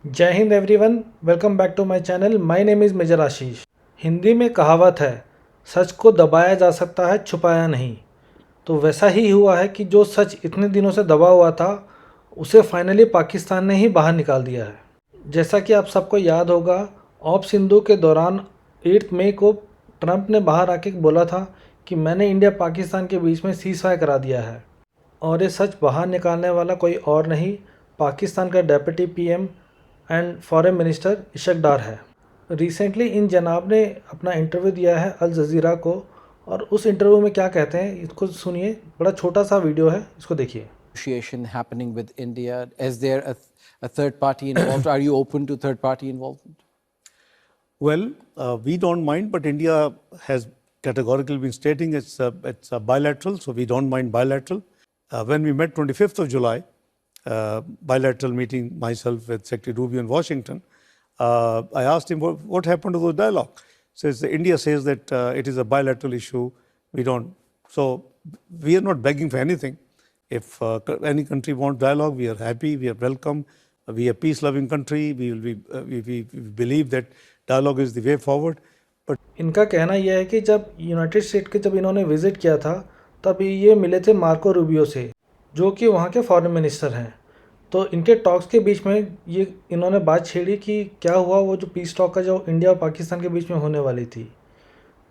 जय हिंद everyone, welcome back to my channel. My name is major Ashish. Hindi में कहावत है, सच को दबाया जा सकता है, छुपाया नहीं। तो वैसा ही हुआ है कि जो सच इतने दिनों से दबा हुआ था, उसे फाइनली पाकिस्तान ने ही बाहर निकाल दिया है। जैसा कि आप सबको याद होगा, ऑप सिंधु के दौरान 8 मई को ट्रंप ने बाहर आके बोला था कि मैंने इंडिया पाकिस्तान के बीच में सीज़ फायर करा दिया है। और ये सच बाहर निकालने वाला कोई और नहीं, पाकिस्तान का deputy PM and foreign minister Ishaq Dar है। रिसेंटली इन जनाब ने अपना इंटरव्यू दिया है अल जज़ीरा को, और उस इंटरव्यू में क्या कहते हैं इसको सुनिए। बड़ा छोटा सा वीडियो है, इसको देखिए। Negotiation happening with India. Is there a third party involved? Are you open to third party involvement? Well, we don't mind, but India has categorically been stating it's a bilateral, so we don't mind bilateral. When we met 25th of July, bilateral meeting, myself with Secretary Rubio in Washington, I asked him what happened to the dialogue. Says India says that it is a bilateral issue. We don't. So we are not begging for anything. If any country wants dialogue, we are happy. We are welcome. We are a peace-loving country. We believe that dialogue is the way forward. But इनका कहना यह है कि जब United state के जब इन्होंने visit किया था, तब ये मिले थे मार्को रूबियो से, जो कि वहाँ के फॉरेन मिनिस्टर हैं। तो इनके टॉक्स के बीच में ये इन्होंने बात छेड़ी कि क्या हुआ वो जो पीस टॉक का जो इंडिया और पाकिस्तान के बीच में होने वाली थी।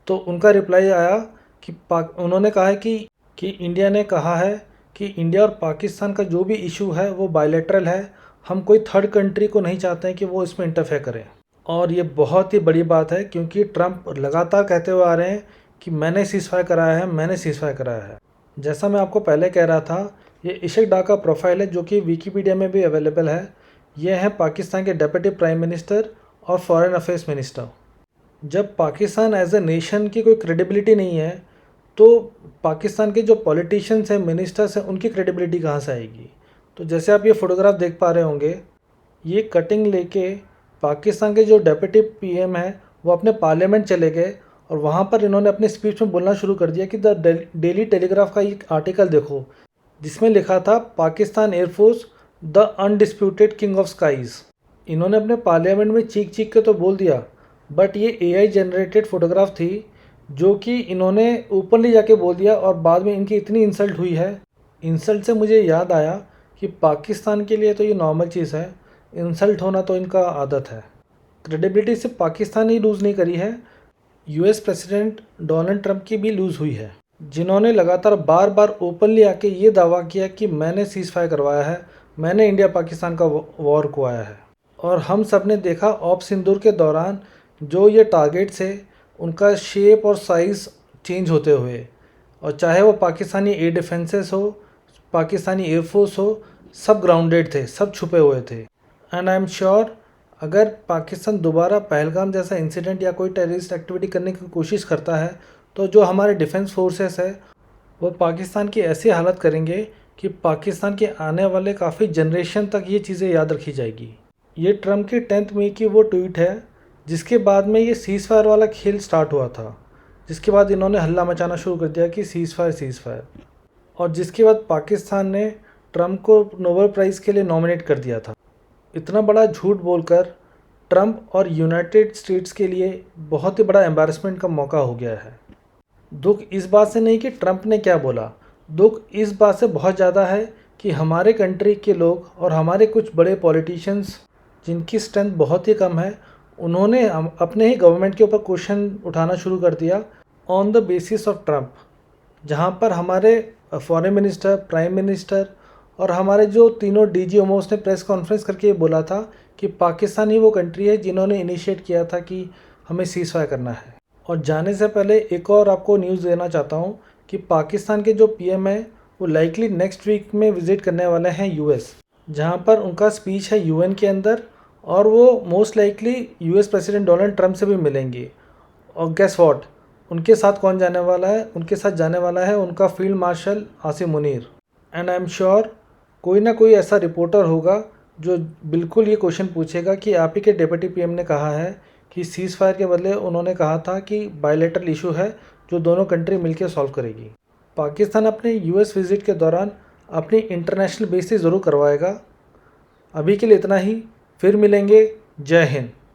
तो उनका रिप्लाई आया कि उन्होंने कहा है कि इंडिया ने कहा है कि इंडिया और पाकिस्तान का जो भी इशू है वो बायलैटरल है। हम कोई थर्ड कंट्री को नहीं चाहते हैं कि वो इसमें इंटरफेयर करें। और ये बहुत ही बड़ी बात है, क्योंकि ट्रंप लगातार कहते हुए आ रहे हैं कि मैंने सीज़फायर कराया है, मैंने सीज़फायर कराया है। जैसा मैं आपको पहले कह रहा था, ये इशक डार का प्रोफाइल है, जो कि विकीपीडिया में भी अवेलेबल है। ये है पाकिस्तान के डिप्टी प्राइम मिनिस्टर और फॉरेन अफेयर्स मिनिस्टर। जब पाकिस्तान एज ए नेशन की कोई क्रेडिबिलिटी नहीं है, तो पाकिस्तान के जो पॉलिटिशियंस हैं, मिनिस्टर्स हैं, उनकी क्रेडिबिलिटी कहाँ से आएगी। तो जैसे आप ये फ़ोटोग्राफ देख पा रहे होंगे, ये कटिंग लेके पाकिस्तान के जो डेप्यूटी पीएम हैं वो अपने पार्लियामेंट चले गए, और वहाँ पर इन्होंने अपनी स्पीच में बोलना शुरू कर दिया कि द डेली टेलीग्राफ का एक आर्टिकल देखो, जिसमें लिखा था Pakistan air force the undisputed king of skies. इन्होंने अपने पार्लियामेंट में चीख चीख के तो बोल दिया, बट ये एआई जनरेटेड फ़ोटोग्राफ थी, जो कि इन्होंने ओपनली जाके बोल दिया, और बाद में इनकी इतनी इंसल्ट हुई है। इंसल्ट से मुझे याद आया कि पाकिस्तान के लिए तो ये नॉर्मल चीज़ है, इंसल्ट होना तो इनका आदत है। क्रेडिबिलिटी सिर्फ पाकिस्तान ही लूज़ नहीं करी है, यूएस प्रेसिडेंट डोनाल्ड ट्रंप की भी लूज़ हुई है, जिन्होंने लगातार बार बार ओपनली आके ये दावा किया कि मैंने सीज़ फायर करवाया है, मैंने इंडिया पाकिस्तान का वॉर करवाया है। और हम सब ने देखा ऑप सिंदूर के दौरान जो ये टारगेट्स है, उनका शेप और साइज़ चेंज होते हुए, और चाहे वो पाकिस्तानी एयर डिफेंसेस हो, पाकिस्तानी एयरफोर्स हो, सब ग्राउंडेड थे, सब छुपे हुए थे। एंड आई एम श्योर अगर पाकिस्तान दोबारा पहलगाम जैसा इंसिडेंट या कोई टेररिस्ट एक्टिविटी करने की कोशिश करता है, तो जो हमारे डिफेंस फोर्सेस है वो पाकिस्तान की ऐसी हालत करेंगे कि पाकिस्तान के आने वाले काफ़ी जनरेशन तक ये चीज़ें याद रखी जाएगी। ये ट्रम्प की 10 मई की वो ट्वीट है, जिसके बाद में ये सीज़ फायर वाला खेल स्टार्ट हुआ था, जिसके बाद इन्होंने हल्ला मचाना शुरू कर दिया कि सीज़ फायर, और जिसके बाद पाकिस्तान ने ट्रम्प को नोबेल प्राइज़ के लिए नॉमिनेट कर दिया था। इतना बड़ा झूठ बोलकर ट्रंप और यूनाइटेड स्टेट्स के लिए बहुत ही बड़ा एम्बैरेसमेंट का मौका हो गया है। दुख इस बात से नहीं कि ट्रंप ने क्या बोला, दुख इस बात से बहुत ज़्यादा है कि हमारे कंट्री के लोग और हमारे कुछ बड़े पॉलिटिशियंस, जिनकी स्ट्रेंथ बहुत ही कम है, उन्होंने अपने ही गवर्नमेंट के ऊपर क्वेश्चन उठाना शुरू कर दिया on the basis of Trump. जहाँ पर हमारे फॉरेन मिनिस्टर, प्राइम मिनिस्टर और हमारे जो तीनों डीजीएमओस ने प्रेस कॉन्फ्रेंस करके ये बोला था कि पाकिस्तान ही वो कंट्री है जिन्होंने इनिशिएट किया था कि हमें सीज़ फायर करना है। और जाने से पहले एक और आपको न्यूज़ देना चाहता हूँ कि पाकिस्तान के जो पीएम है वो लाइकली नेक्स्ट वीक में विज़िट करने वाले हैं यूएस, जहाँ पर उनका स्पीच है यूएन के अंदर, और वो most likely US president Donald Trump से भी मिलेंगे। और गेस व्हाट, उनके साथ कौन जाने वाला है? उनके साथ जाने वाला है उनका field marshal Asim Munir. And I am sure कोई ना कोई ऐसा रिपोर्टर होगा जो बिल्कुल ये क्वेश्चन पूछेगा कि आप ही के डिप्टी पीएम ने कहा है कि सीज़ फायर के बदले उन्होंने कहा था कि बायलैटरल इशू है जो दोनों कंट्री मिलकर सॉल्व करेगी। पाकिस्तान अपने यूएस विज़िट के दौरान अपनी इंटरनेशनल बेस से ज़रूर करवाएगा। अभी के लिए इतना ही। फिर मिलेंगे। जय हिंद।